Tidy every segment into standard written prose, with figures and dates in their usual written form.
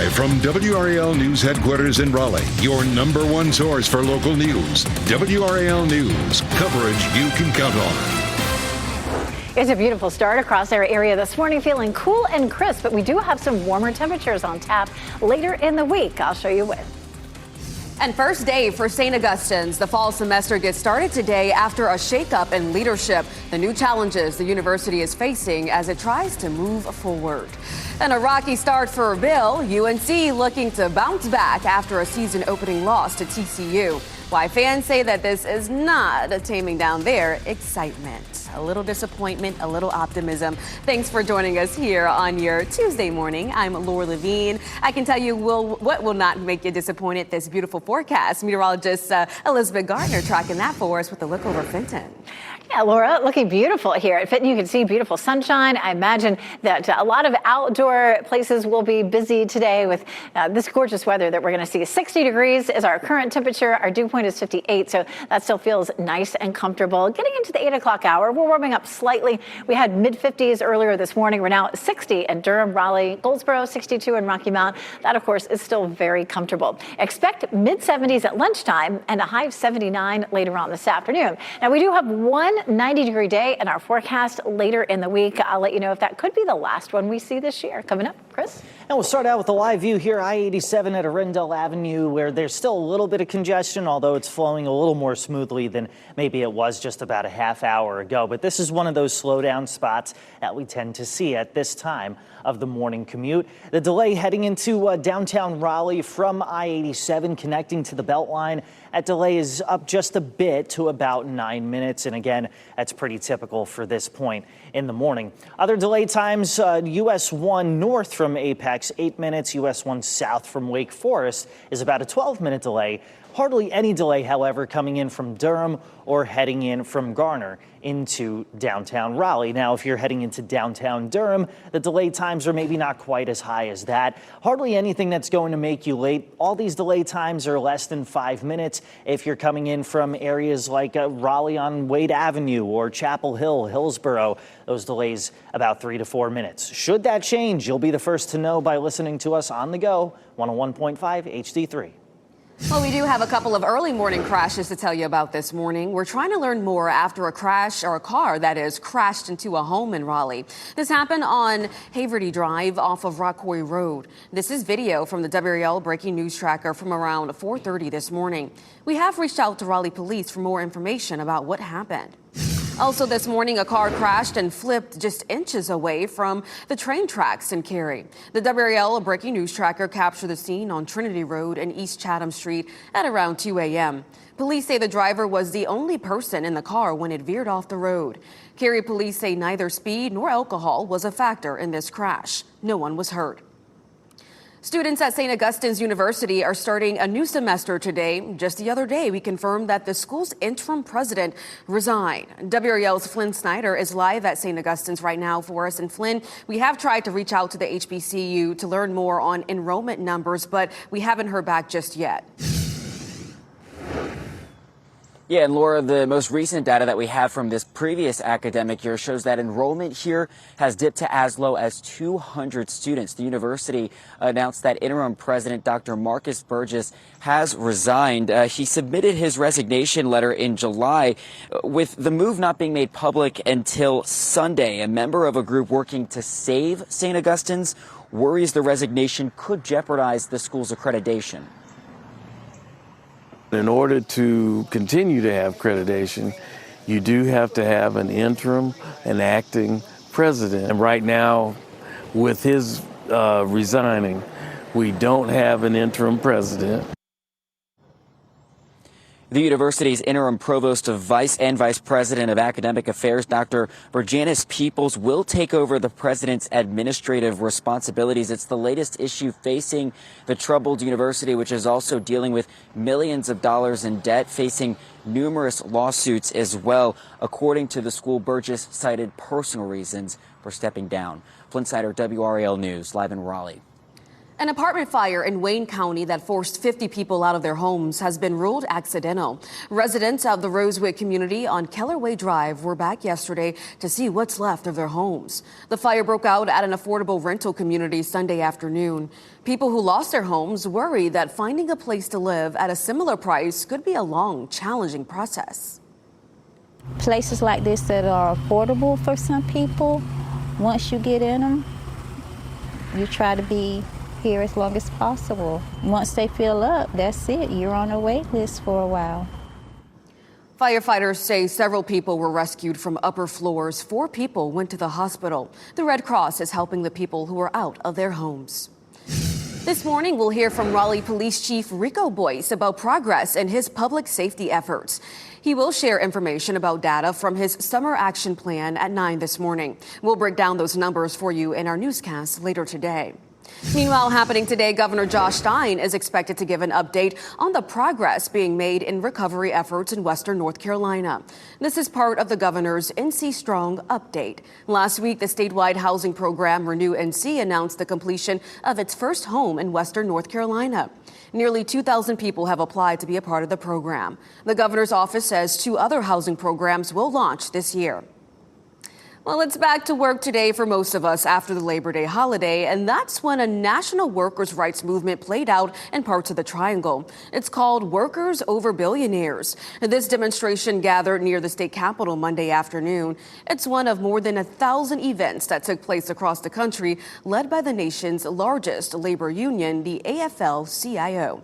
Live from WRAL News Headquarters in Raleigh, your #1 source for local news. WRAL News, coverage you can count on. It's a beautiful start across our area this morning, feeling cool and crisp, but we do have some warmer temperatures on tap later in the week. I'll show you when. And first day for St. Augustine's. The fall semester gets started today after a shakeup in leadership. The new challenges the university is facing as it tries to move forward. And a rocky start for Bill. UNC looking to bounce back after a season opening loss to TCU. Why fans say that this is not taming down their excitement. A little disappointment, a little optimism. Thanks for joining us here on your Tuesday morning. I'm Laura Levine. I can tell you what will not make you disappointed this beautiful forecast. Meteorologist Elizabeth Gardner tracking that for us with a look over Fenton. Yeah, Laura, looking beautiful here at Fenton. You can see beautiful sunshine. I imagine that a lot of outdoor places will be busy today with this gorgeous weather that we're going to see. 60 degrees is our current temperature. Our dew point is 58, so that still feels nice and comfortable. Getting into the 8 o'clock hour, we're warming up slightly. We had mid-50s earlier this morning. We're now at 60 in Durham, Raleigh, Goldsboro, 62 in Rocky Mount. That, of course, is still very comfortable. Expect mid-70s at lunchtime and a high of 79 later on this afternoon. Now, we do have one 90-degree day in our forecast later in the week. I'll let you know if that could be the last one we see this year. Coming up, Chris? And we'll start out with a live view here, I-87 at Arundel Avenue, where there's still a little bit of congestion, although it's flowing a little more smoothly than maybe it was just about a half hour ago. But this is one of those slowdown spots that we tend to see at this time of the morning commute. The delay heading into downtown Raleigh from I-87 connecting to the Beltline. That delay is up just a bit to about 9 minutes. And again, that's pretty typical for this point in the morning. Other delay times, US 1 north from Apex, 8 minutes. US 1 south from Wake Forest is about a 12-minute delay. Hardly any delay, however, coming in from Durham or heading in from Garner into downtown Raleigh. Now, if you're heading into downtown Durham, the delay times are maybe not quite as high as that. Hardly anything that's going to make you late. All these delay times are less than 5 minutes. If you're coming in from areas like Raleigh on Wade Avenue or Chapel Hill, Hillsborough, those delays about 3 to 4 minutes. Should that change, you'll be the first to know by listening to us on the go, 101.5 HD3. Well, we do have a couple of early morning crashes to tell you about this morning. We're trying to learn more after a crash, or a car that is, crashed into a home in Raleigh. This happened on Haverty Drive off of Rockway Road. This is video from the WRAL breaking news tracker from around 4:30 this morning. We have reached out to Raleigh police for more information about what happened. Also this morning, a car crashed and flipped just inches away from the train tracks in Cary. The WRAL breaking news tracker captured the scene on Trinity Road and East Chatham Street at around 2 a.m. Police say the driver was the only person in the car when it veered off the road. Cary police say neither speed nor alcohol was a factor in this crash. No one was hurt. Students at St. Augustine's University are starting a new semester today. Just the other day, we confirmed that the school's interim president resigned. WRAL's Flynn Snyder is live at St. Augustine's right now for us. And Flynn, we have tried to reach out to the HBCU to learn more on enrollment numbers, but we haven't heard back just yet. Yeah, and Laura, the most recent data that we have from this previous academic year shows that enrollment here has dipped to as low as 200 students. The university announced that interim president Dr. Marcus Burgess has resigned. He submitted his resignation letter in July, with the move not being made public until Sunday. A member of a group working to save St. Augustine's worries the resignation could jeopardize the school's accreditation. In order to continue to have accreditation, you do have to have an interim and acting president. And right now, with his resigning, we don't have an interim president. The university's interim provost of vice president of academic affairs, Dr. Virginis Peoples, will take over the president's administrative responsibilities. It's the latest issue facing the troubled university, which is also dealing with millions of dollars in debt, facing numerous lawsuits as well. According to the school, Burgess cited personal reasons for stepping down. Flynn Snyder, WRAL News, live in Raleigh. An apartment fire in Wayne County that forced 50 people out of their homes has been ruled accidental. Residents of the Rosewood community on Kellerway Drive were back yesterday to see what's left of their homes. The fire broke out at an affordable rental community Sunday afternoon. People who lost their homes worry that finding a place to live at a similar price could be a long, challenging process. Places like this that are affordable for some people, once you get in them, you try to be here as long as possible. Once they fill up, that's it. You're on a wait list for a while. Firefighters say several people were rescued from upper floors. 4 people went to the hospital. The Red Cross is helping the people who are out of their homes. This morning, we'll hear from Raleigh Police Chief Rico Boyce about progress in his public safety efforts. He will share information about data from his summer action plan at 9 this morning. We'll break down those numbers for you in our newscast later today. Meanwhile, happening today, Governor Josh Stein is expected to give an update on the progress being made in recovery efforts in Western North Carolina. This is part of the governor's NC Strong update. Last week, the statewide housing program Renew NC announced the completion of its first home in Western North Carolina. Nearly 2,000 people have applied to be a part of the program. The governor's office says 2 other housing programs will launch this year. Well, it's back to work today for most of us after the Labor Day holiday, and that's when a national workers' rights movement played out in parts of the Triangle. It's called Workers Over Billionaires. This demonstration gathered near the state capitol Monday afternoon. It's one of more than 1,000 events that took place across the country, led by the nation's largest labor union, the AFL-CIO.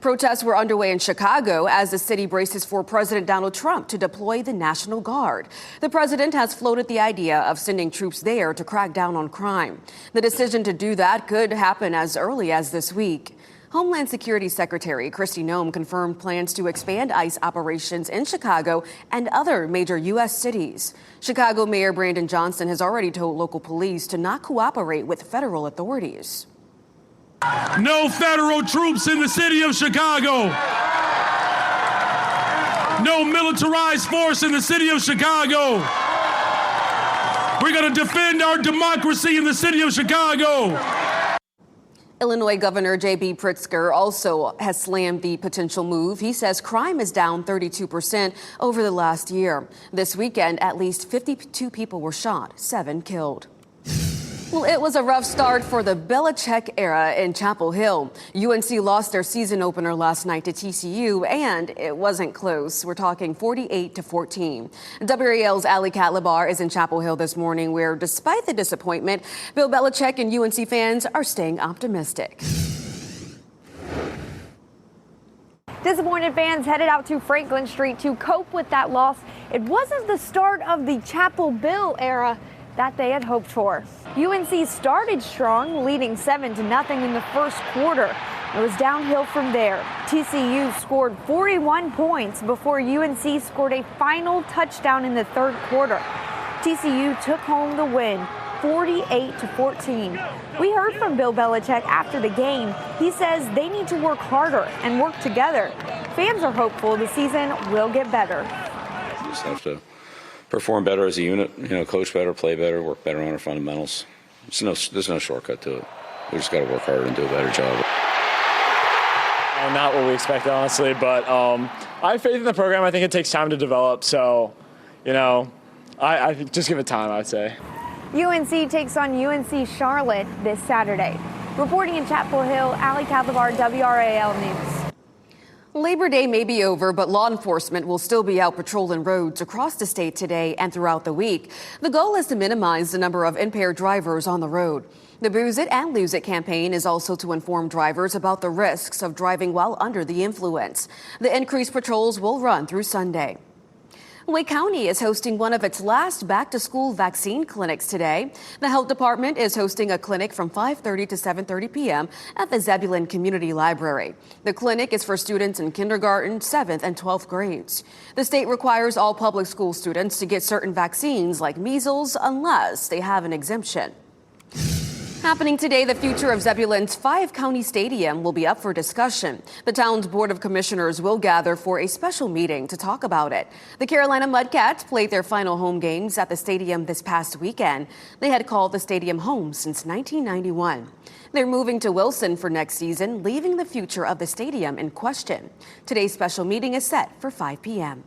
Protests were underway in Chicago as the city braces for President Donald Trump to deploy the National Guard. The president has floated the idea of sending troops there to crack down on crime. The decision to do that could happen as early as this week. Homeland Security Secretary Kristi Noem confirmed plans to expand ICE operations in Chicago and other major U.S. cities. Chicago Mayor Brandon Johnson has already told local police to not cooperate with federal authorities. No federal troops in the city of Chicago. No militarized force in the city of Chicago. We're going to defend our democracy in the city of Chicago. Illinois Governor J.B. Pritzker also has slammed the potential move. He says crime is down 32% over the last year. This weekend, at least 52 people were shot, 7 killed. Well, it was a rough start for the Belichick era in Chapel Hill. UNC lost their season opener last night to TCU, and it wasn't close. We're talking 48-14. WRAL's Ali Katlabar is in Chapel Hill this morning, where despite the disappointment, Bill Belichick and UNC fans are staying optimistic. Disappointed fans headed out to Franklin Street to cope with that loss. It wasn't the start of the Chapel Bill era that they had hoped for. UNC started strong, leading 7-0 in the first quarter. It was downhill from there. TCU scored 41 points before UNC scored a final touchdown in the third quarter. TCU took home the win, 48-14. We heard from Bill Belichick after the game. He says they need to work harder and work together. Fans are hopeful the season will get better. You just have to perform better as a unit, coach better, play better, work better on our fundamentals. There's no shortcut to it. We just got to work harder and do a better job. Not what we expected, honestly, but I have faith in the program. I think it takes time to develop, so, I just give it time, I'd say. UNC takes on UNC Charlotte this Saturday. Reporting in Chapel Hill, Ali Katlabar, WRAL News. Labor Day may be over, but law enforcement will still be out patrolling roads across the state today and throughout the week. The goal is to minimize the number of impaired drivers on the road. The Booze It and Lose It campaign is also to inform drivers about the risks of driving while under the influence. The increased patrols will run through Sunday. Wake County is hosting one of its last back-to-school vaccine clinics today. The health department is hosting a clinic from 5:30 to 7:30 p.m. at the Zebulon Community Library. The clinic is for students in kindergarten, 7th, and 12th grades. The state requires all public school students to get certain vaccines like measles unless they have an exemption. Happening today, the future of Zebulon's 5-county stadium will be up for discussion. The town's Board of Commissioners will gather for a special meeting to talk about it. The Carolina Mudcats played their final home games at the stadium this past weekend. They had called the stadium home since 1991. They're moving to Wilson for next season, leaving the future of the stadium in question. Today's special meeting is set for 5 p.m.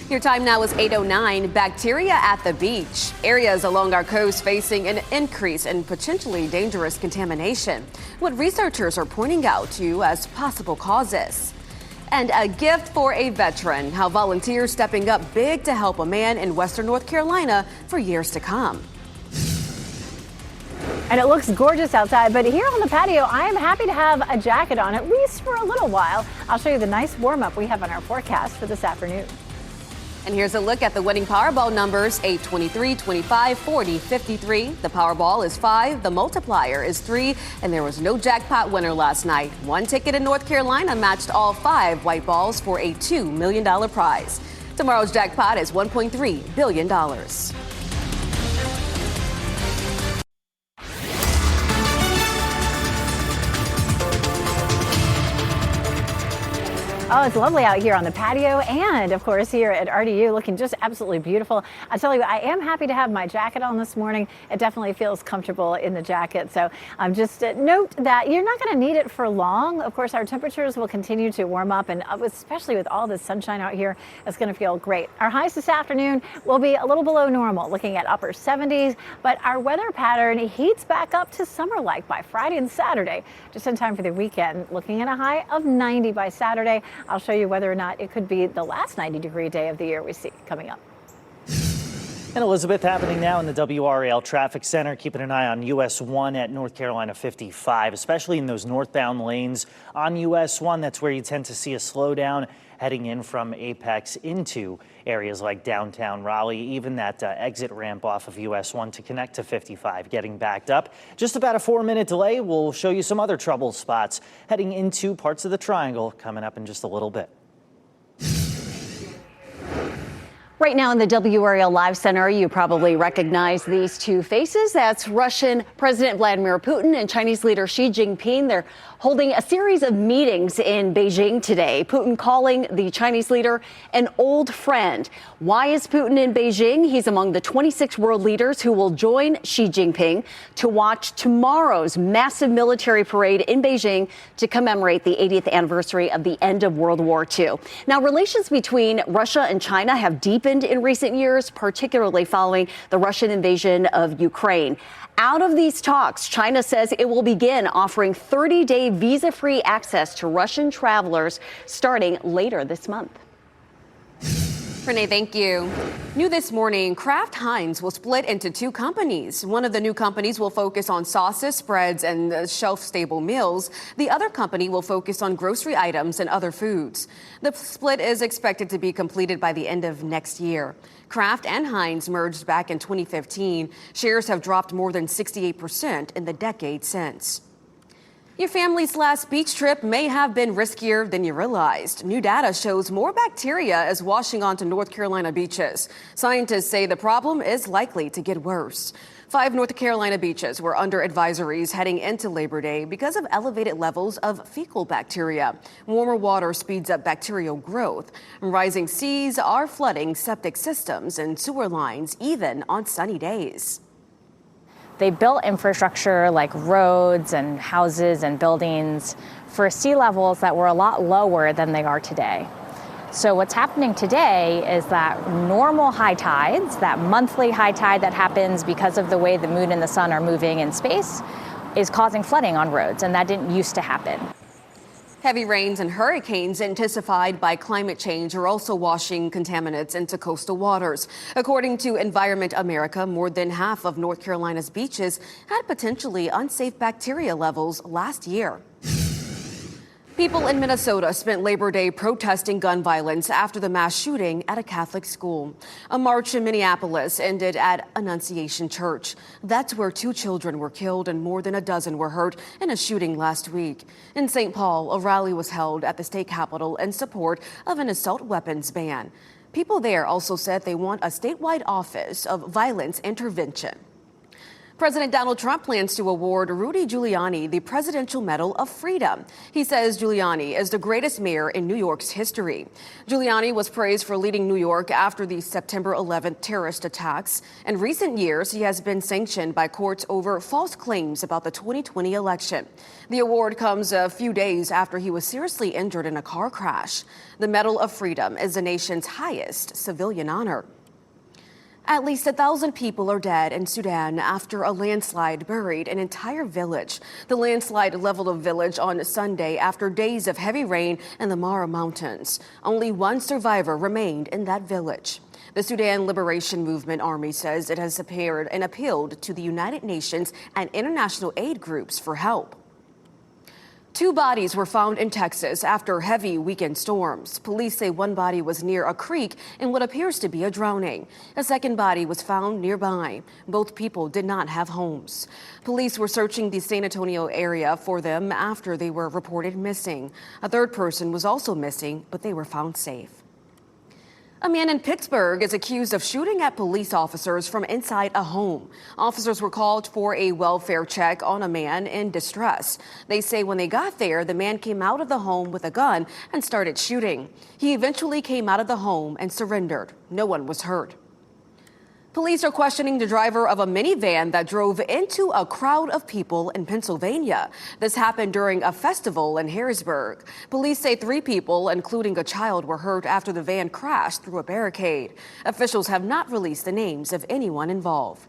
Your time now is 8:09. Bacteria at the beach. Areas along our coast facing an increase in potentially dangerous contamination. What researchers are pointing out to as possible causes. And a gift for a veteran. How volunteers stepping up big to help a man in Western North Carolina for years to come. And it looks gorgeous outside, but here on the patio, I am happy to have a jacket on, at least for a little while. I'll show you the nice warm-up we have on our forecast for this afternoon. And here's a look at the winning Powerball numbers: 8, 23, 25, 40, 53. The Powerball is 5, the multiplier is 3, and there was no jackpot winner last night. One ticket in North Carolina matched all 5 white balls for a $2 million prize. Tomorrow's jackpot is $1.3 billion. Oh, it's lovely out here on the patio and, of course, here at RDU, looking just absolutely beautiful. I tell you, I am happy to have my jacket on this morning. It definitely feels comfortable in the jacket. So just note that you're not going to need it for long. Of course, our temperatures will continue to warm up, and especially with all the sunshine out here, it's going to feel great. Our highs this afternoon will be a little below normal, looking at upper 70s, but our weather pattern heats back up to summer-like by Friday and Saturday, just in time for the weekend, looking at a high of 90 by Saturday. I'll show you whether or not it could be the last 90-degree day of the year we see coming up. And Elizabeth, happening now in the WRAL traffic center, keeping an eye on US 1 at North Carolina 55, especially in those northbound lanes on US 1. That's where you tend to see a slowdown heading in from Apex into areas like downtown Raleigh. Even that exit ramp off of US 1 to connect to 55 getting backed up. Just about a 4-minute delay. We'll show you some other trouble spots heading into parts of the triangle coming up in just a little bit. Right now in the WRAL Live Center, you probably recognize these two faces. That's Russian President Vladimir Putin and Chinese leader Xi Jinping. They're holding a series of meetings in Beijing today. Putin calling the Chinese leader an old friend. Why is Putin in Beijing? He's among the 26 world leaders who will join Xi Jinping to watch tomorrow's massive military parade in Beijing to commemorate the 80th anniversary of the end of World War II. Now, relations between Russia and China have deepened in recent years, particularly following the Russian invasion of Ukraine. Out of these talks, China says it will begin offering 30-day visa-free access to Russian travelers starting later this month. Renee, thank you. New this morning, Kraft Heinz will split into 2 companies. One of the new companies will focus on sauces, spreads, and shelf-stable meals. The other company will focus on grocery items and other foods. The split is expected to be completed by the end of next year. Kraft and Heinz merged back in 2015. Shares have dropped more than 68% in the decade since. Your family's last beach trip may have been riskier than you realized. New data shows more bacteria is washing onto North Carolina beaches. Scientists say the problem is likely to get worse. 5 North Carolina beaches were under advisories heading into Labor Day because of elevated levels of fecal bacteria. Warmer water speeds up bacterial growth. Rising seas are flooding septic systems and sewer lines, even on sunny days. They built infrastructure like roads and houses and buildings for sea levels that were a lot lower than they are today. So what's happening today is that normal high tides, that monthly high tide that happens because of the way the moon and the sun are moving in space, is causing flooding on roads, and that didn't used to happen. Heavy rains and hurricanes intensified by climate change are also washing contaminants into coastal waters. According to Environment America, more than half of North Carolina's beaches had potentially unsafe bacteria levels last year. People in Minnesota spent Labor Day protesting gun violence after the mass shooting at a Catholic school. A march in Minneapolis ended at Annunciation Church. That's where 2 children were killed and more than a dozen were hurt in a shooting last week. In St. Paul, a rally was held at the state capitol in support of an assault weapons ban. People there also said they want a statewide office of violence intervention. President Donald Trump plans to award Rudy Giuliani the Presidential Medal of Freedom. He says Giuliani is the greatest mayor in New York's history. Giuliani was praised for leading New York after the September 11th terrorist attacks. In recent years, he has been sanctioned by courts over false claims about the 2020 election. The award comes a few days after he was seriously injured in a car crash. The Medal of Freedom is the nation's highest civilian honor. At least 1,000 people are dead in Sudan after a landslide buried an entire village. The landslide leveled a village on Sunday after days of heavy rain in the Mara Mountains. Only one survivor remained in that village. The Sudan Liberation Movement Army says it has appealed to the United Nations and international aid groups for help. 2 bodies were found in Texas after heavy weekend storms. Police say one body was near a creek in what appears to be a drowning. A second body was found nearby. Both people did not have homes. Police were searching the San Antonio area for them after they were reported missing. A third person was also missing, but they were found safe. A man in Pittsburgh is accused of shooting at police officers from inside a home. Officers were called for a welfare check on a man in distress. They say when they got there, the man came out of the home with a gun and started shooting. He eventually came out of the home and surrendered. No one was hurt. Police are questioning the driver of a minivan that drove into a crowd of people in Pennsylvania. This happened during a festival in Harrisburg. Police say 3 people, including a child, were hurt after the van crashed through a barricade. Officials have not released the names of anyone involved.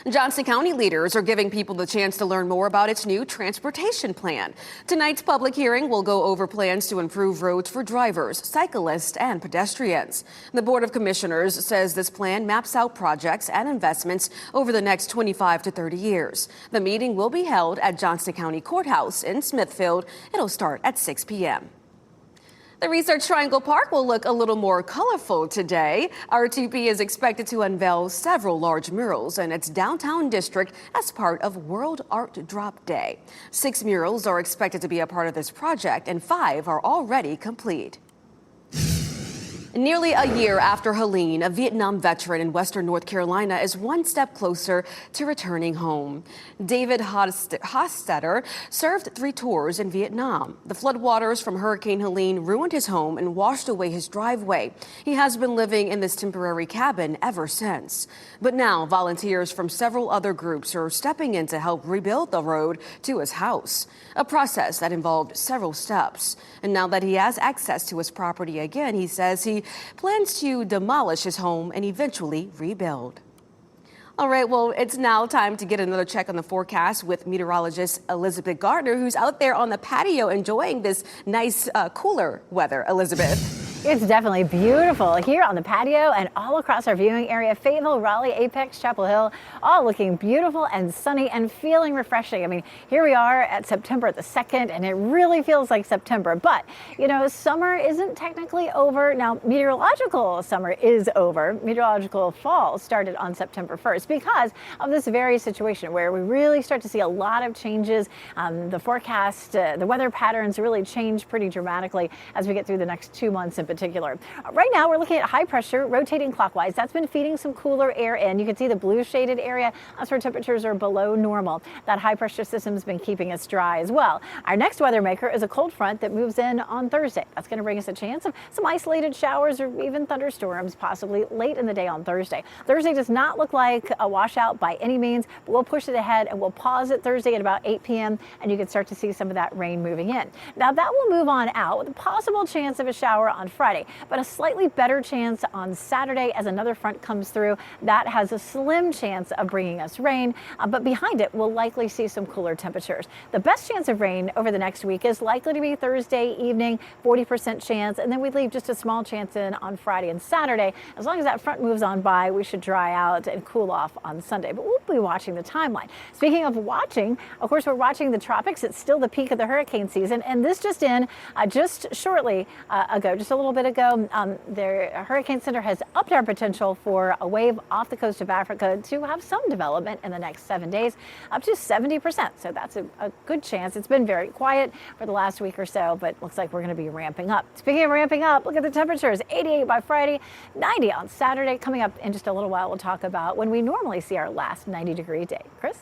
Johnson County leaders are giving people the chance to learn more about its new transportation plan. Tonight's public hearing will go over plans to improve roads for drivers, cyclists, and pedestrians. The Board of Commissioners says this plan maps out projects and investments over the next 25 to 30 years. The meeting will be held at Johnson County Courthouse in Smithfield. It'll start at 6 p.m. The Research Triangle Park will look a little more colorful today. RTP is expected to unveil several large murals in its downtown district as part of World Art Drop Day. 6 murals are expected to be a part of this project, and 5 are already complete. Nearly a year after Helene, a Vietnam veteran in western North Carolina is one step closer to returning home. David Hostetter served 3 tours in Vietnam. The floodwaters from Hurricane Helene ruined his home and washed away his driveway. He has been living in this temporary cabin ever since. But now volunteers from several other groups are stepping in to help rebuild the road to his house, a process that involved several steps. And now that he has access to his property again, he says he plans to demolish his home and eventually rebuild. All right, well, it's now time to get another check on the forecast with meteorologist Elizabeth Gardner, who's out there on the patio enjoying this nice, cooler weather. Elizabeth. It's definitely beautiful here on the patio and all across our viewing area. Fayetteville, Raleigh, Apex, Chapel Hill, all looking beautiful and sunny and feeling refreshing. I mean, here we are at September the 2nd, and it really feels like September. But, you know, summer isn't technically over. Now, meteorological summer is over. Meteorological fall started on September 1st because of this very situation where we really start to see a lot of changes. The forecast, the weather patterns really change pretty dramatically as we get through the next 2 months in particular. Right now, we're looking at high pressure rotating clockwise. That's been feeding some cooler air in. You can see the blue shaded area. That's where temperatures are below normal. That high pressure system's been keeping us dry as well. Our next weather maker is a cold front that moves in on Thursday. That's going to bring us a chance of some isolated showers or even thunderstorms possibly late in the day on Thursday. Thursday does not look like a washout by any means, but we'll push it ahead and we'll pause it Thursday at about 8 p.m. and you can start to see some of that rain moving in. Now that will move on out with a possible chance of a shower on Friday, but a slightly better chance on Saturday as another front comes through. That has a slim chance of bringing us rain, but behind it, we'll likely see some cooler temperatures. The best chance of rain over the next week is likely to be Thursday evening, 40% chance, and then we leave just a small chance in on Friday and Saturday. As long as that front moves on by, we should dry out and cool off on Sunday, but we'll be watching the timeline. Speaking of watching, of course, we're watching the tropics. It's still the peak of the hurricane season, and this just in, just shortly ago, just a little little bit ago. The Hurricane Center has upped our potential for a wave off the coast of Africa to have some development in the next 7 days, up to 70%. So that's a good chance. It's been very quiet for the last week or so, but looks like we're going to be ramping up. Speaking of ramping up, look at the temperatures. 88 by Friday, 90 on Saturday. Coming up in just a little while, we'll talk about when we normally see our last 90-degree day. Chris?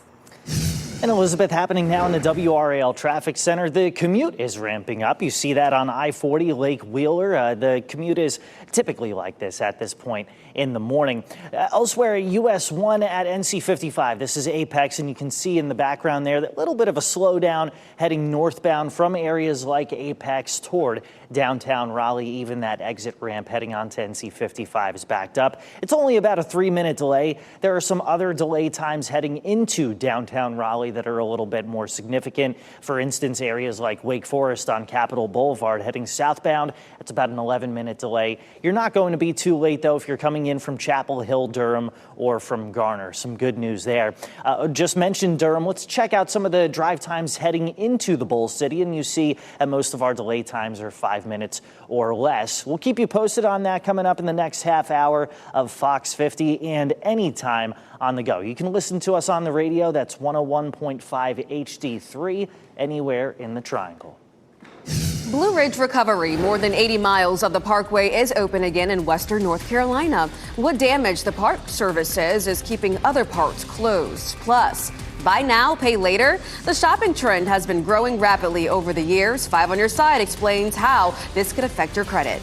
And Elizabeth, happening now in the WRAL traffic center, the commute is ramping up. You see that on I-40 Lake Wheeler. The commute is typically like this at this point in the morning. Elsewhere, US 1 at NC 55. This is Apex, and you can see in the background there that little bit of a slowdown heading northbound from areas like Apex toward downtown Raleigh. Even that exit ramp heading onto NC 55 is backed up. It's only about a 3-minute delay. There are some other delay times heading into downtown Raleigh that are a little bit more significant. For instance, areas like Wake Forest on Capitol Boulevard heading southbound, it's about an 11-minute delay. You're not going to be too late, though, if you're coming in from Chapel Hill, Durham, or from Garner. Some good news there. Just mentioned Durham. Let's check out some of the drive times heading into the Bull City, and you see that most of our delay times are 5 minutes or less. We'll keep you posted on that coming up in the next half hour of Fox 50 and anytime on the go. You can listen to us on the radio. That's 101.5 HD3 anywhere in the Triangle. Blue Ridge Recovery, more than 80 miles of the parkway, is open again in western North Carolina. What damage, the Park Service says, is keeping other parts closed. Plus, buy now, pay later. The shopping trend has been growing rapidly over the years. 5 on Your Side explains how this could affect your credit.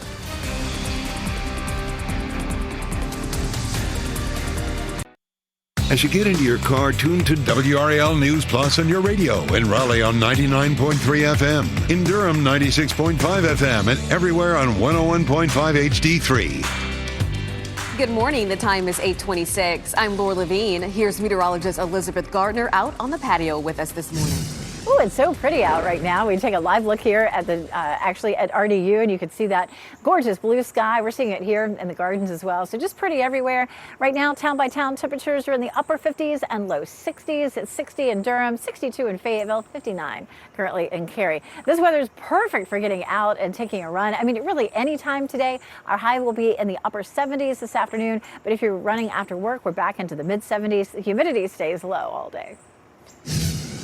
As you get into your car, tune to WRAL News Plus on your radio. In Raleigh on 99.3 FM. In Durham, 96.5 FM. And everywhere on 101.5 HD3. Good morning. The time is 8:26. I'm Laura Levine. Here's meteorologist Elizabeth Gardner out on the patio with us this morning. Oh, it's so pretty out right now. We take a live look here at the actually at RDU, and you can see that gorgeous blue sky. We're seeing it here in the gardens as well. So just pretty everywhere. Right now, town by town temperatures are in the upper 50s and low 60s. It's 60 in Durham, 62 in Fayetteville, 59 currently in Cary. This weather is perfect for getting out and taking a run. I mean, really any time today. Our high will be in the upper 70s this afternoon. But if you're running after work, we're back into the mid 70s. The humidity stays low all day.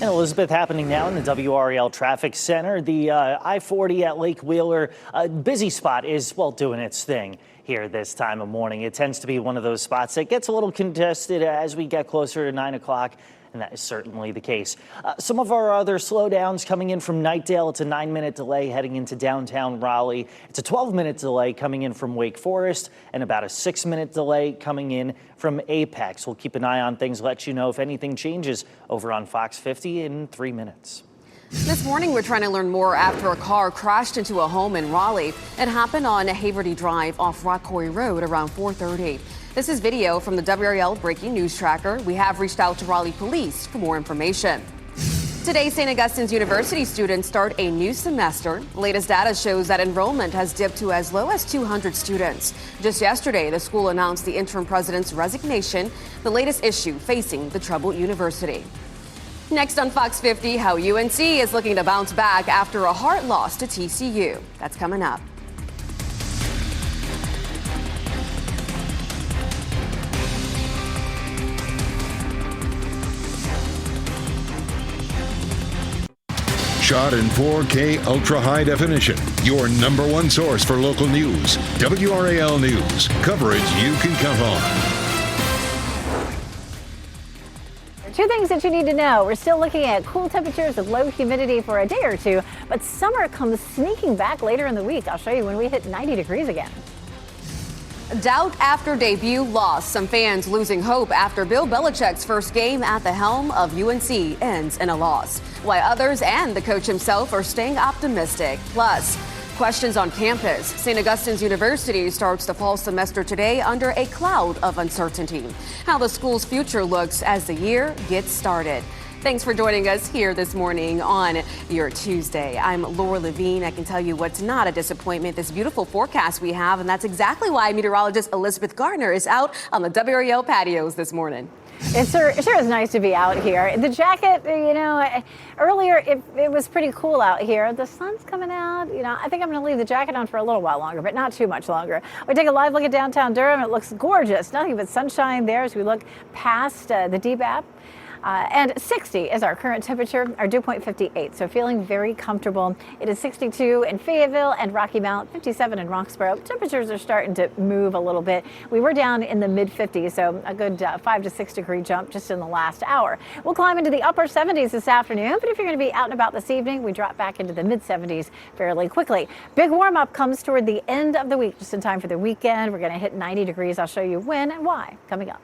And Elizabeth, happening now in the WRAL traffic center. The I-40 at Lake Wheeler, busy spot is, well, doing its thing here this time of morning. It tends to be one of those spots that gets a little congested as we get closer to 9 o'clock. And that is certainly the case. Some of our other slowdowns coming in from Knightdale. It's a 9-minute delay heading into downtown Raleigh. It's a 12-minute delay coming in from Wake Forest and about a 6-minute delay coming in from Apex. We'll keep an eye on things, let you know if anything changes over on Fox 50 in 3 minutes. This morning, we're trying to learn more after a car crashed into a home in Raleigh. It happened on Haverty Drive off Rock Quarry Road around 4:30. This is video from the WRAL Breaking News Tracker. We have reached out to Raleigh Police for more information. Today, St. Augustine's University students start a new semester. Latest data shows that enrollment has dipped to as low as 200 students. Just yesterday, the school announced the interim president's resignation, the latest issue facing the troubled university. Next on Fox 50, how UNC is looking to bounce back after a hard loss to TCU. That's coming up. Shot in 4K ultra high definition. Your number one source for local news. WRAL News. Coverage you can count on. Two things that you need to know. We're still looking at cool temperatures with low humidity for a day or two, but summer comes sneaking back later in the week. I'll show you when we hit 90 degrees again. Doubt after debut loss. Some fans losing hope after Bill Belichick's first game at the helm of UNC ends in a loss. Why others and the coach himself are staying optimistic. Plus, questions on campus. St. Augustine's University starts the fall semester today under a cloud of uncertainty. How the school's future looks as the year gets started. Thanks for joining us here this morning on your Tuesday. I'm Laura Levine. I can tell you what's not a disappointment, this beautiful forecast we have, and that's exactly why meteorologist Elizabeth Gardner is out on the WRAL patios this morning. It sure is nice to be out here. The jacket, earlier it was pretty cool out here. The sun's coming out. I think I'm going to leave the jacket on for a little while longer, but not too much longer. We take a live look at downtown Durham. It looks gorgeous. Nothing but sunshine there as we look past the DBAP. And 60 is our current temperature, our dew point 58, so feeling very comfortable. It is 62 in Fayetteville and Rocky Mount, 57 in Roxborough. Temperatures are starting to move a little bit. We were down in the mid-50s, so a good 5 to 6 degree jump just in the last hour. We'll climb into the upper 70s this afternoon, but if you're going to be out and about this evening, we drop back into the mid-70s fairly quickly. Big warm-up comes toward the end of the week, just in time for the weekend. We're going to hit 90 degrees. I'll show you when and why coming up.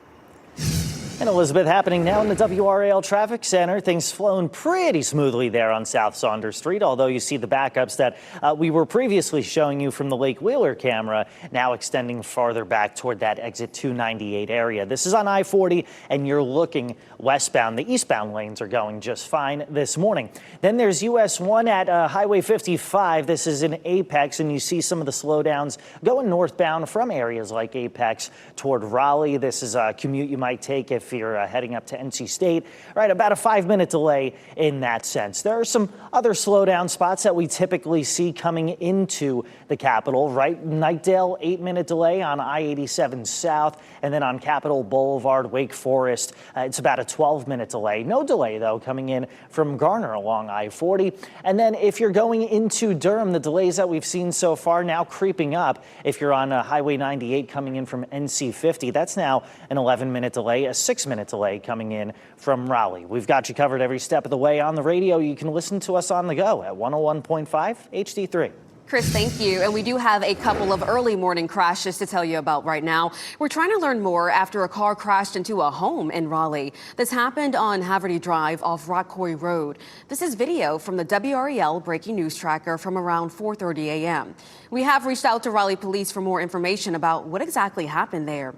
And Elizabeth, happening now in the WRAL Traffic Center. Things flowing pretty smoothly there on South Saunders Street, although you see the backups that we were previously showing you from the Lake Wheeler camera now extending farther back toward that exit 298 area. This is on I-40, and you're looking westbound. The eastbound lanes are going just fine this morning. Then there's US 1 at Highway 55. This is in Apex, and you see some of the slowdowns going northbound from areas like Apex toward Raleigh. This is a commute you might take if you're heading up to NC State. Right, about a 5-minute delay in that sense. There are some other slowdown spots that we typically see coming into the Capitol. Right, Knightdale, 8-minute delay on I-87 South, and then on Capitol Boulevard, Wake Forest, it's about a 12-minute delay. No delay, though, coming in from Garner along I-40. And then if you're going into Durham, the delays that we've seen so far now creeping up. If you're on Highway 98 coming in from NC 50, that's now an 11-minute delay, a 6-minute delay coming in from Raleigh. We've got you covered every step of the way on the radio. You can listen to us on the go at 101.5 HD3. Chris, thank you. And we do have a couple of early morning crashes to tell you about right now. We're trying to learn more after a car crashed into a home in Raleigh. This happened on Haverty Drive off Rockcoy Road. This is video from the WRAL breaking news tracker from around 4:30 a.m. We have reached out to Raleigh police for more information about what exactly happened there.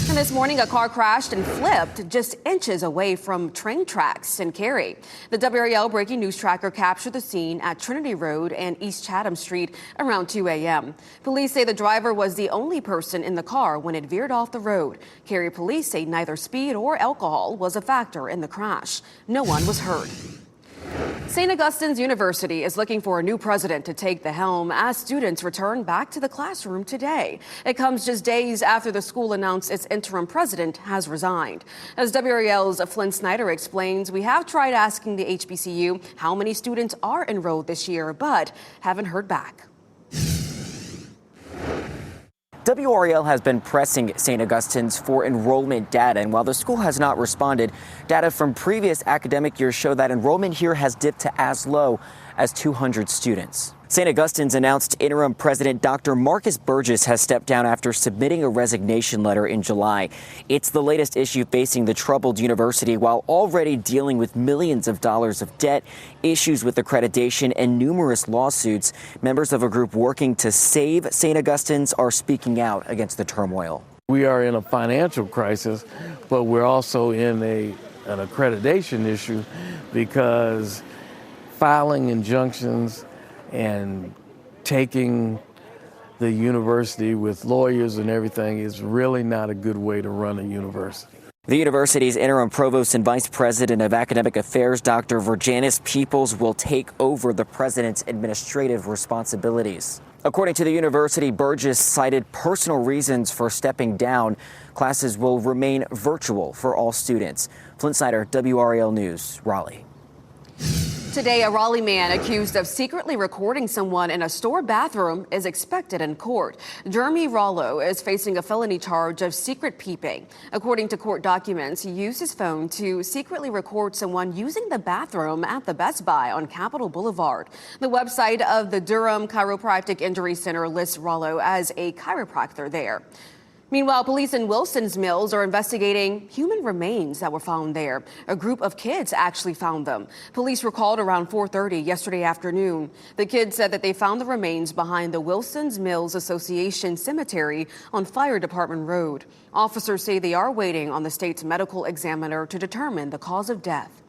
And this morning, a car crashed and flipped just inches away from train tracks in Cary. The WRAL breaking news tracker captured the scene at Trinity Road and East Chatham Street around 2 a.m. Police say the driver was the only person in the car when it veered off the road. Cary police say neither speed or alcohol was a factor in the crash. No one was hurt. St. Augustine's University is looking for a new president to take the helm as students return back to the classroom today. It comes just days after the school announced its interim president has resigned. As WRAL's Flynn Snyder explains, we have tried asking the HBCU how many students are enrolled this year, but haven't heard back. WRAL has been pressing St. Augustine's for enrollment data, and while the school has not responded, data from previous academic years show that enrollment here has dipped to as low as 200 students. St. Augustine's announced interim president Dr. Marcus Burgess has stepped down after submitting a resignation letter in July. It's the latest issue facing the troubled university while already dealing with millions of dollars of debt, issues with accreditation, and numerous lawsuits. Members of a group working to save St. Augustine's are speaking out against the turmoil. We are in a financial crisis, but we're also in an accreditation issue because filing injunctions and taking the university with lawyers and everything is really not a good way to run a university. The university's interim provost and vice president of academic affairs, Dr. Virginis Peoples, will take over the president's administrative responsibilities. According to the university, Burgess cited personal reasons for stepping down. Classes will remain virtual for all students. Flynn Snyder, WRAL News, Raleigh. Today, a Raleigh man accused of secretly recording someone in a store bathroom is expected in court. Jeremy Rollo is facing a felony charge of secret peeping. According to court documents, he used his phone to secretly record someone using the bathroom at the Best Buy on Capitol Boulevard. The website of the Durham Chiropractic Injury Center lists Rollo as a chiropractor there. Meanwhile, police in Wilson's Mills are investigating human remains that were found there. A group of kids actually found them. Police were called around 4:30 yesterday afternoon. The kids said that they found the remains behind the Wilson's Mills Association Cemetery on Fire Department Road. Officers say they are waiting on the state's medical examiner to determine the cause of death.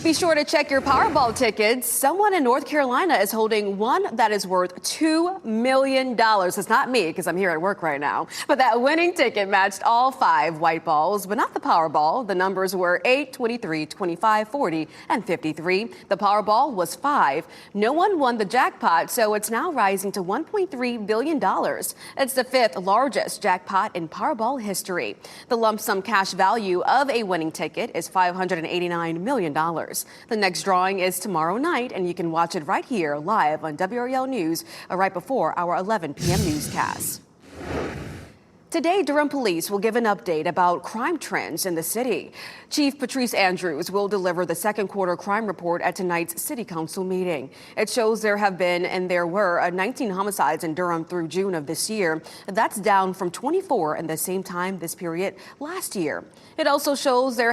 Be sure to check your Powerball tickets. Someone in North Carolina is holding one that is worth $2 million. It's not me because I'm here at work right now. But that winning ticket matched all 5 white balls, but not the Powerball. The numbers were 8, 23, 25, 40, and 53. The Powerball was 5. No one won the jackpot, so it's now rising to $1.3 billion. It's the 5th largest jackpot in Powerball history. The lump sum cash value of a winning ticket is $589 million. The next drawing is tomorrow night, and you can watch it right here live on WRAL News right before our 11 p.m. newscast. Today, Durham Police will give an update about crime trends in the city. Chief Patrice Andrews will deliver the second quarter crime report at tonight's City Council meeting. It shows there have been and there were 19 homicides in Durham through June of this year. That's down from 24 in the same time this period last year. It also shows there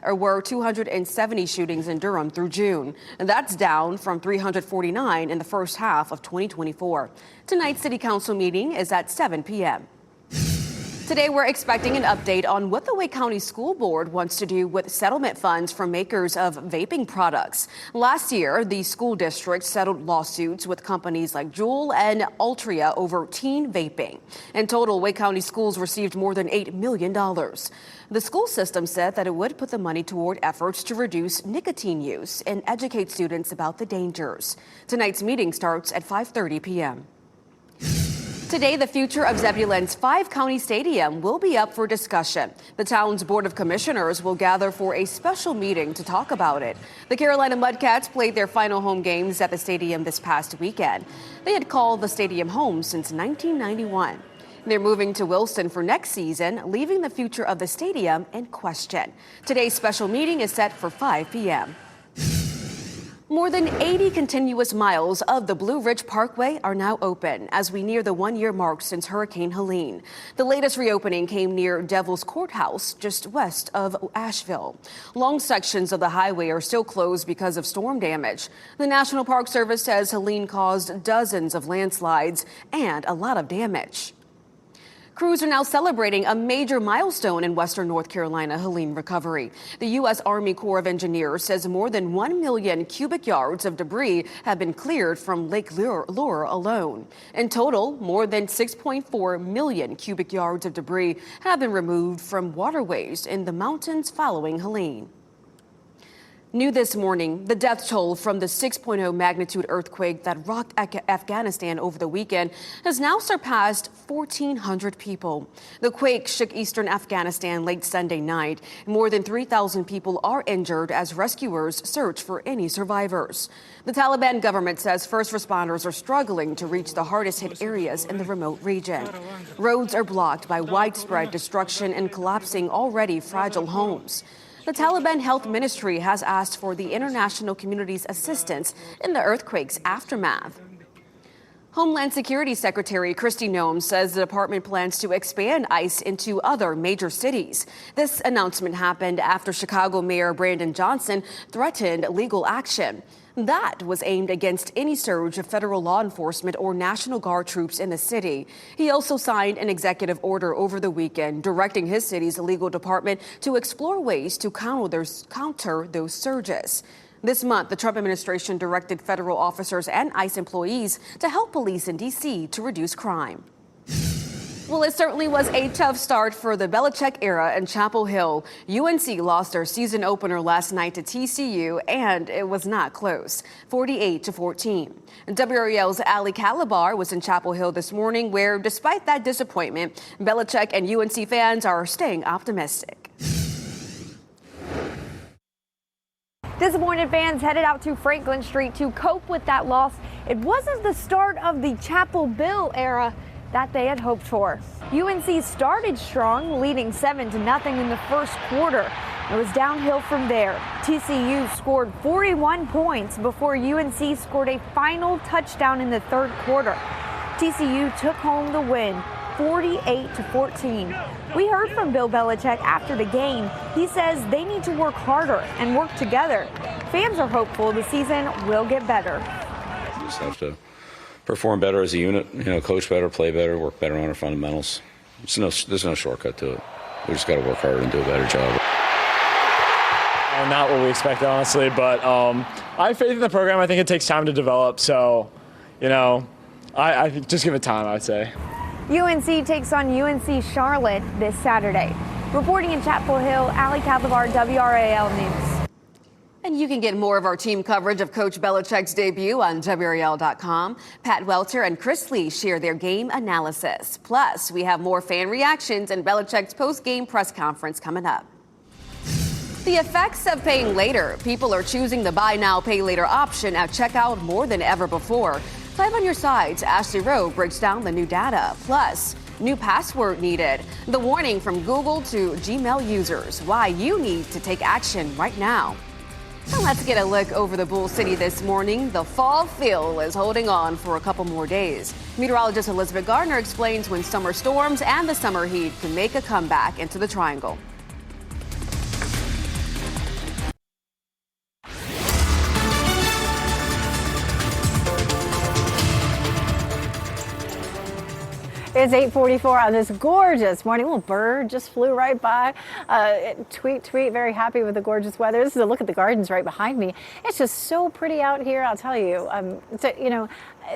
were 270 shootings in Durham through June. And that's down from 349 in the first half of 2024. Tonight's City Council meeting is at 7 p.m. Today, we're expecting an update on what the Wake County School Board wants to do with settlement funds from makers of vaping products. Last year, the school district settled lawsuits with companies like Juul and Altria over teen vaping. In total, Wake County schools received more than $8 million. The school system said that it would put the money toward efforts to reduce nicotine use and educate students about the dangers. Tonight's meeting starts at 5:30 p.m. Today, the future of Zebulon's 5-county stadium will be up for discussion. The town's Board of Commissioners will gather for a special meeting to talk about it. The Carolina Mudcats played their final home games at the stadium this past weekend. They had called the stadium home since 1991. They're moving to Wilson for next season, leaving the future of the stadium in question. Today's special meeting is set for 5 p.m. More than 80 continuous miles of the Blue Ridge Parkway are now open as we near the 1-year mark since Hurricane Helene. The latest reopening came near Devil's Courthouse, just west of Asheville. Long sections of the highway are still closed because of storm damage. The National Park Service says Helene caused dozens of landslides and a lot of damage. Crews are now celebrating a major milestone in western North Carolina Helene recovery. The U.S. Army Corps of Engineers says more than 1 million cubic yards of debris have been cleared from Lake Lure alone. In total, more than 6.4 million cubic yards of debris have been removed from waterways in the mountains following Helene. New this morning, the death toll from the 6.0 magnitude earthquake that rocked Afghanistan over the weekend has now surpassed 1,400 people. The quake shook eastern Afghanistan late Sunday night. More than 3,000 people are injured as rescuers search for any survivors. The Taliban government says first responders are struggling to reach the hardest hit areas in the remote region. Roads are blocked by widespread destruction and collapsing already fragile homes. The Taliban Health Ministry has asked for the international community's assistance in the earthquake's aftermath. Homeland Security Secretary Kristi Noem says the department plans to expand ICE into other major cities. This announcement happened after Chicago Mayor Brandon Johnson threatened legal action. That was aimed against any surge of federal law enforcement or National Guard troops in the city. He also signed an executive order over the weekend directing his city's legal department to explore ways to counter those surges. This month, the Trump administration directed federal officers and ICE employees to help police in D.C. to reduce crime. Well, it certainly was a tough start for the Belichick era in Chapel Hill. UNC lost their season opener last night to TCU, and it was not close, 48-14. WRAL's Ali Calabar was in Chapel Hill this morning, where, despite that disappointment, Belichick and UNC fans are staying optimistic. Disappointed fans headed out to Franklin Street to cope with that loss. It wasn't the start of the Chapel Bill era that they had hoped for. UNC started strong, leading 7-0 in the first quarter. It was downhill from there. TCU scored 41 points before UNC scored a final touchdown in the third quarter. TCU took home the win, 48-14. We heard from Bill Belichick after the game. He says they need to work harder and work together. Fans are hopeful the season will get better. You just have to perform better as a unit, coach better, play better, work better on our fundamentals. There's no shortcut to it. We just got to work harder and do a better job. kind of not what we expected, honestly. But I have faith in the program. I think it takes time to develop. So, I think just give it time, I would say. UNC takes on UNC Charlotte this Saturday. Reporting in Chapel Hill, Allie Calabar, WRAL News. And you can get more of our team coverage of Coach Belichick's debut on WRAL.com. Pat Welter and Chris Lee share their game analysis. Plus, we have more fan reactions and Belichick's post-game press conference coming up. The effects of paying later. People are choosing the buy now, pay later option at checkout more than ever before. 5 on your sides, Ashley Rowe breaks down the new data. Plus, new password needed. The warning from Google to Gmail users. Why you need to take action right now. And let's get a look over the Bull City this morning. The fall feel is holding on for a couple more days. Meteorologist Elizabeth Gardner explains when summer storms and the summer heat can make a comeback into the Triangle. It's 8:44 on this gorgeous morning. A little bird just flew right by. Tweet, very happy with the gorgeous weather. This is a look at the gardens right behind me. It's just so pretty out here, I'll tell you.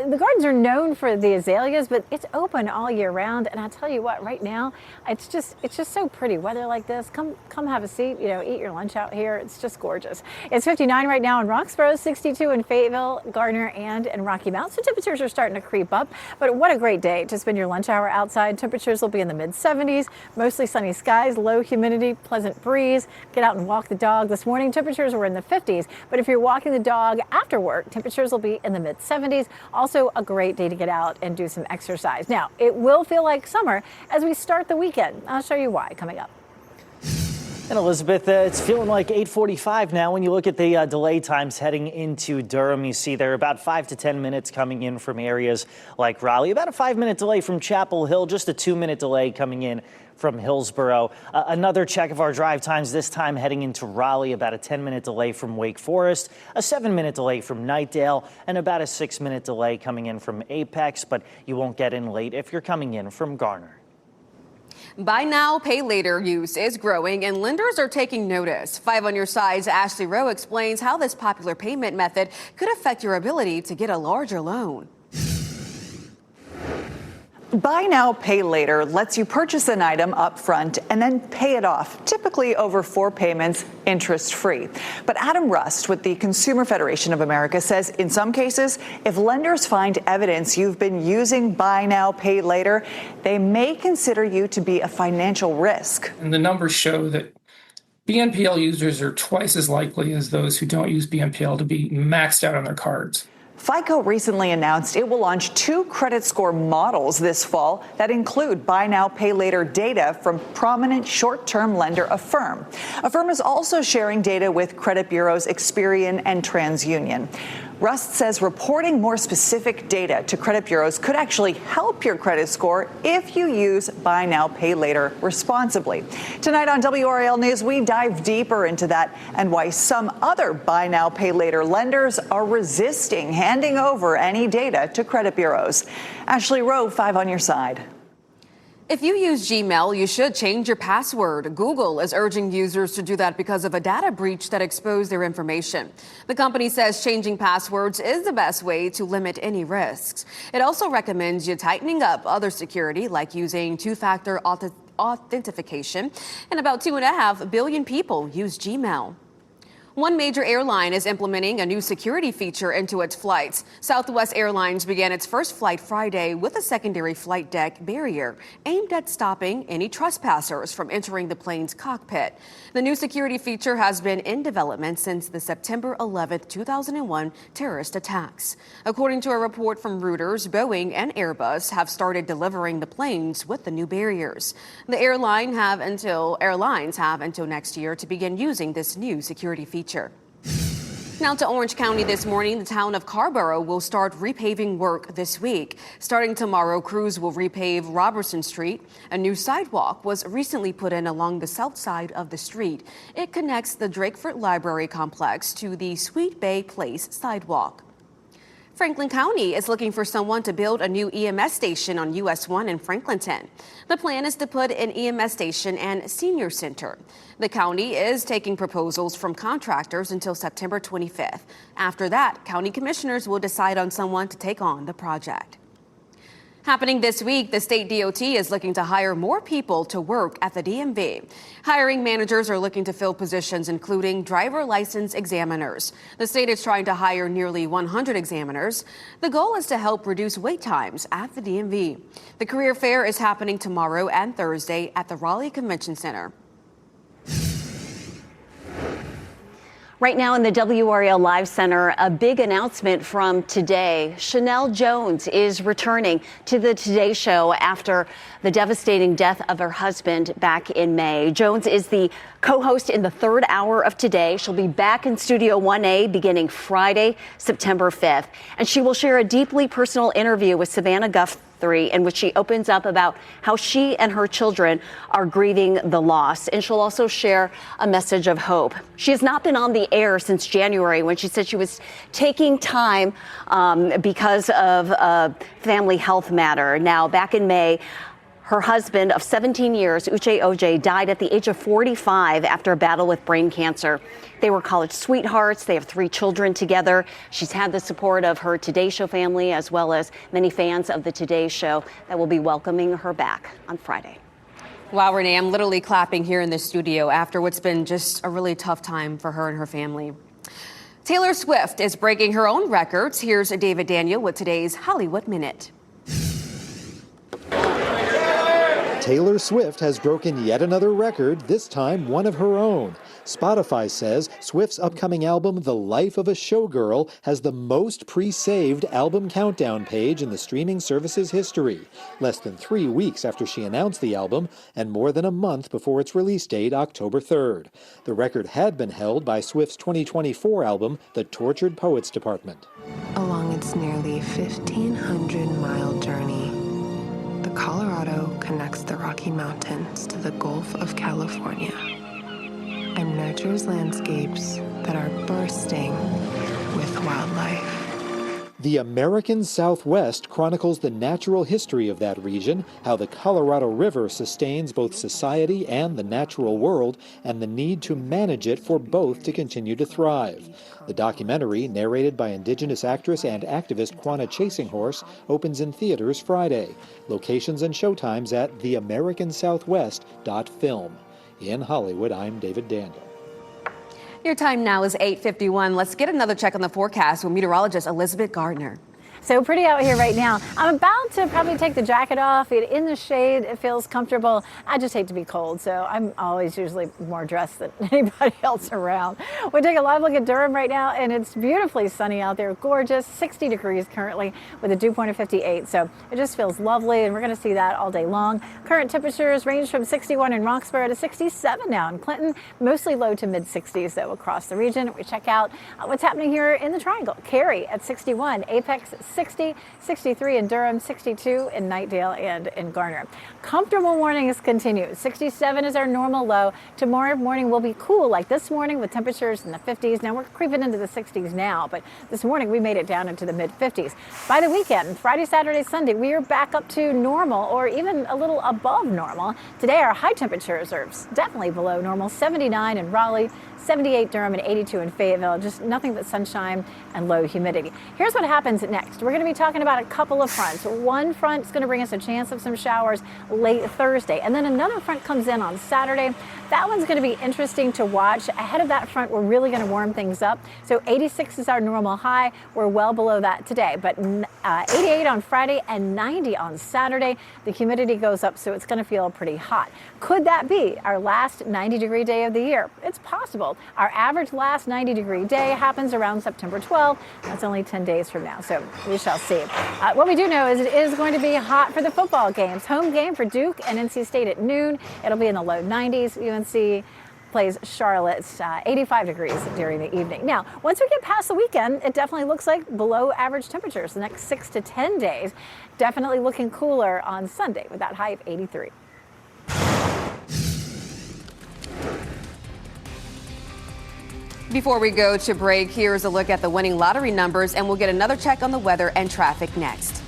The gardens are known for the azaleas, but it's open all year round. And I'll tell you what, right now, it's just so pretty. Weather like this, come have a seat, eat your lunch out here. It's just gorgeous. It's 59 right now in Roxborough, 62 in Fayetteville, Gardner, and in Rocky Mount. So temperatures are starting to creep up. But what a great day to spend your lunch hour outside. Temperatures will be in the mid-70s, mostly sunny skies, low humidity, pleasant breeze. Get out and walk the dog. This morning, temperatures were in the 50s. But if you're walking the dog after work, temperatures will be in the mid-70s. Also a great day to get out and do some exercise. Now, it will feel like summer as we start the weekend. I'll show you why coming up. And Elizabeth, it's feeling like 8:45 now. When you look at the delay times heading into Durham, you see there are about 5 to 10 minutes coming in from areas like Raleigh, about a 5-minute delay from Chapel Hill, just a 2-minute delay coming in from Hillsborough. Another check of our drive times, this time heading into Raleigh, about a 10-minute delay from Wake Forest, a 7-minute delay from Knightdale, and about a 6-minute delay coming in from Apex, but you won't get in late if you're coming in from Garner. Buy now, pay later use is growing and lenders are taking notice. 5 on your sides, Ashley Rowe explains how this popular payment method could affect your ability to get a larger loan. Buy now, pay later lets you purchase an item up front and then pay it off, typically over 4 payments, interest-free. But Adam Rust with the Consumer Federation of America says in some cases, if lenders find evidence you've been using buy now, pay later, they may consider you to be a financial risk. And the numbers show that BNPL users are twice as likely as those who don't use BNPL to be maxed out on their cards. FICO recently announced it will launch 2 credit score models this fall that include buy now, pay later data from prominent short-term lender Affirm. Affirm is also sharing data with credit bureaus Experian and TransUnion. Rust says reporting more specific data to credit bureaus could actually help your credit score if you use buy now, pay later responsibly. Tonight on WRAL News, we dive deeper into that and why some other buy now, pay later lenders are resisting handing over any data to credit bureaus. Ashley Rowe, 5 on your side. If you use Gmail, you should change your password. Google is urging users to do that because of a data breach that exposed their information. The company says changing passwords is the best way to limit any risks. It also recommends you tightening up other security, like using two-factor authentication. And about 2.5 billion people use Gmail. One major airline is implementing a new security feature into its flights. Southwest Airlines began its first flight Friday with a secondary flight deck barrier aimed at stopping any trespassers from entering the plane's cockpit. The new security feature has been in development since the September 11, 2001 terrorist attacks. According to a report from Reuters, Boeing and Airbus have started delivering the planes with the new barriers. The airlines have until next year to begin using this new security feature. Now to Orange County this morning, the town of Carborough will start repaving work this week. Starting tomorrow, crews will repave Robertson Street. A new sidewalk was recently put in along the south side of the street. It connects the Drakeford Library complex to the Sweet Bay Place sidewalk. Franklin County is looking for someone to build a new EMS station on US 1 in Franklinton. The plan is to put an EMS station and senior center. The county is taking proposals from contractors until September 25th. After that, county commissioners will decide on someone to take on the project. Happening this week, the state DOT is looking to hire more people to work at the DMV. Hiring managers are looking to fill positions including driver license examiners. The state is trying to hire nearly 100 examiners. The goal is to help reduce wait times at the DMV. The career fair is happening tomorrow and Thursday at the Raleigh Convention Center. Right now in the WRAL Live Center, a big announcement from today. Chanel Jones is returning to the Today Show after the devastating death of her husband back in May. Jones is the co-host in the third hour of Today. She'll be back in Studio 1A beginning Friday, September 5th. And she will share a deeply personal interview with Savannah Guthrie, in which she opens up about how she and her children are grieving the loss. And she'll also share a message of hope. She has not been on the air since January, when she said she was taking time because of a family health matter. Now, back in May, her husband of 17 years, Uche Oj, died at the age of 45 after a battle with brain cancer. They were college sweethearts. They have 3 children together. She's had the support of her Today Show family, as well as many fans of the Today Show that will be welcoming her back on Friday. Wow, Renee, I'm literally clapping here in the studio after what's been just a really tough time for her and her family. Taylor Swift is breaking her own records. Here's David Daniel with today's Hollywood Minute. Taylor Swift has broken yet another record, this time one of her own. Spotify says Swift's upcoming album, The Life of a Showgirl, has the most pre-saved album countdown page in the streaming service's history, less than 3 weeks after she announced the album and more than a month before its release date, October 3rd. The record had been held by Swift's 2024 album, The Tortured Poets Department. Along its nearly 1,500-mile journey, the Colorado connects the Rocky Mountains to the Gulf of California and nurtures landscapes that are bursting with wildlife. The American Southwest chronicles the natural history of that region, how the Colorado River sustains both society and the natural world, and the need to manage it for both to continue to thrive. The documentary, narrated by Indigenous actress and activist Quanah Chasinghorse, opens in theaters Friday. Locations and showtimes at theamericansouthwest.film. In Hollywood, I'm David Daniel. Your time now is 8:51. Let's get another check on the forecast with meteorologist Elizabeth Gardner. So pretty out here right now. I'm about to probably take the jacket off. In the shade, it feels comfortable. I just hate to be cold, so I'm always usually more dressed than anybody else around. We take a live look at Durham right now, and it's beautifully sunny out there. Gorgeous, 60 degrees currently with a dew point of 58. So it just feels lovely, and we're going to see that all day long. Current temperatures range from 61 in Roxborough to 67 now in Clinton. Mostly low to mid 60s, though, across the region. We check out what's happening here in the Triangle. Cary at 61, Apex 60, 63 in Durham, 62 in Knightdale and in Garner. Comfortable mornings continue. 67 is our normal low. Tomorrow morning will be cool like this morning with temperatures in the 50s. Now we're creeping into the 60s now, but this morning we made it down into the mid 50s. By the weekend, Friday, Saturday, Sunday, we are back up to normal or even a little above normal. Today our high temperatures are definitely below normal. 79 in Raleigh, 78 Durham, and 82 in Fayetteville. Just nothing but sunshine and low humidity. Here's what happens next. We're going to be talking about a couple of fronts. One front is going to bring us a chance of some showers late Thursday, and then another front comes in on Saturday. That one's going to be interesting to watch. Ahead of that front, we're really going to warm things up. So 86 is our normal high. We're well below that today, but 88 on Friday and 90 on Saturday. The humidity goes up, so it's going to feel pretty hot. Could that be our last 90-degree day of the year? It's possible. Our average last 90-degree day happens around September 12th. That's only 10 days from now, so we shall see. What we do know is it is going to be hot for the football games. Home game for Duke and NC State at noon. It'll be in the low 90s. UNC plays Charlotte's 85 degrees during the evening. Now, once we get past the weekend, it definitely looks like below average temperatures. The next 6 to 10 days, definitely looking cooler on Sunday with that high of 83. Before we go to break, here's a look at the winning lottery numbers, and we'll get another check on the weather and traffic next.